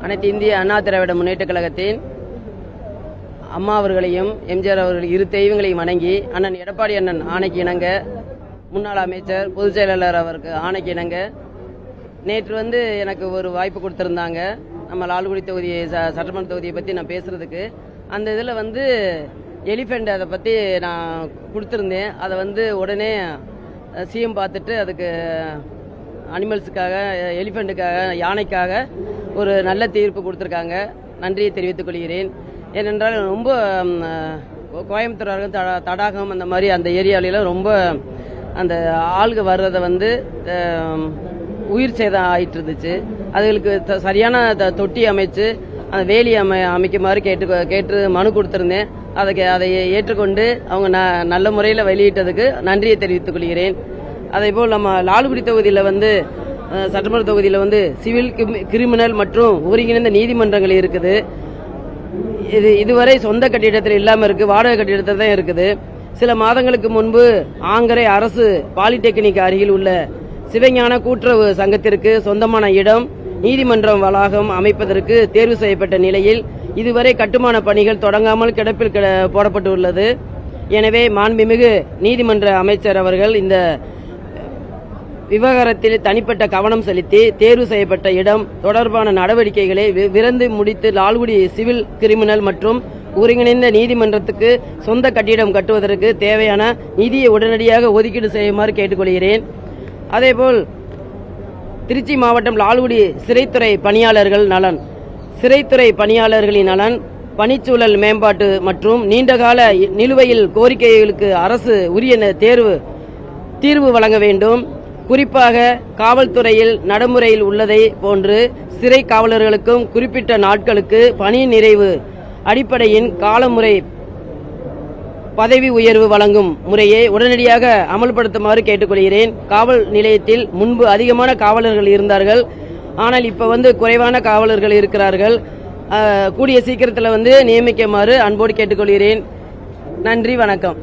அனைத்து இந்திய அண்ணா திராவிட முன்னேற்றக் கழகத்தின் அம்மா அவர்களையும் எம்ஜிஆர் அவர்கள் இரு தெய்வங்களையும் வணங்கி அண்ணன் எடப்பாடி அண்ணன் ஆணைக்கு இணங்க முன்னாள் அமைச்சர் பொதுச் செயலாளர் அவருக்கு ஆணைக்கு இணங்க நேற்று எனக்கு ஒரு வாய்ப்பு கொடுத்திருந்தாங்க. நம்ம லால்குடி தொகுதி சட்டமன்ற தொகுதியை பற்றி நான் பேசுறதுக்கு. அந்த இதில் எலிஃபெண்ட் அதை பற்றி நான் கொடுத்துருந்தேன். அதை உடனே சிஎம் பார்த்துட்டு அதுக்கு அனிமல்ஸுக்காக, எலிஃபெண்ட்டுக்காக, யானைக்காக ஒரு நல்ல தீர்ப்பு கொடுத்துருக்காங்க. நன்றியை தெரிவித்துக் கொள்கிறேன். ஏனென்றால் ரொம்ப கோயம்புத்தூர் தடாகம் அந்த மாதிரி அந்த ஏரியாவிலாம் ரொம்ப அந்த ஆளுக வர்றதை உயிர் சேதம் ஆயிட்டு இருந்துச்சு. அதுகளுக்கு சரியான தொட்டி அமைச்சு அந்த வேலி அமைக்குமாறு கேட்டு மனு கொடுத்திருந்தேன். அதை ஏற்றுக்கொண்டு அவங்க நல்ல முறையில் வெளியிட்டதுக்கு நன்றியை தெரிவித்துக் கொள்கிறேன். அதேபோல் நம்ம லால்குடி தொகுதியில் சட்டமன்ற தொகுதியில் சிவில், கிரிமினல் மற்றும் ஒருங்கிணைந்த நீதிமன்றங்கள் இருக்குது. இதுவரை சொந்த கட்டிடத்தில் இல்லாமல் இருக்கு, வாடகை கட்டிடத்தில் தான் இருக்குது. சில மாதங்களுக்கு முன்பு ஆங்கரை அரசு பாலிடெக்னிக் அருகில் உள்ள சிவஞான கூட்டுறவு சங்கத்திற்கு சொந்தமான இடம் நீதிமன்றம் வளாகம் அமைப்பதற்கு தேர்வு செய்யப்பட்ட நிலையில் இதுவரை கட்டுமான பணிகள் தொடங்காமல் கிடப்பில் போடப்பட்டுள்ளது. எனவே மாண்புமிகு நீதிமன்ற அமைச்சர் அவர்கள் இந்த விவகாரத்தில் தனிப்பட்ட கவனம் செலுத்தி தேர்வு செய்யப்பட்ட இடம் தொடர்பான நடவடிக்கைகளை விரைந்து முடித்து லால்குடி சிவில், கிரிமினல் மற்றும் ஒருங்கிணைந்த நீதிமன்றத்துக்கு சொந்த கட்டிடம் கட்டுவதற்கு தேவையான நிதியை உடனடியாக ஒதுக்கீடு செய்யுமாறு கேட்டுக்கொள்கிறேன். அதேபோல் திருச்சி மாவட்டம் லால்குடி சிறைத்துறை பணியாளர்கள் நலன், சிறைத்துறை பணியாளர்களின் நலன், பணிச்சூழல் மேம்பாட்டு மற்றும் நீண்டகால நிலுவையில் கோரிக்கைகளுக்கு அரசு உரிய தீர்வு வழங்க வேண்டும். குறிப்பாக காவல்துறையில் நடைமுறையில் உள்ளதை போன்று சிறை காவலர்களுக்கும் குறிப்பிட்ட நாட்களுக்கு பணி நிறைவு அடிப்படையின் காலமுறை பதவி உயர்வு வழங்கும் முறையை உடனடியாக அமல்படுத்துமாறு கேட்டுக்கொள்கிறேன். காவல் நிலையத்தில் முன்பு அதிகமான காவலர்கள் இருந்தார்கள். ஆனால் இப்ப குறைவான காவலர்கள் இருக்கிறார்கள். கூடிய சீக்கிரத்தில் நியமிக்குமாறு அன்போடு கேட்டுக்கொள்கிறேன். நன்றி, வணக்கம்.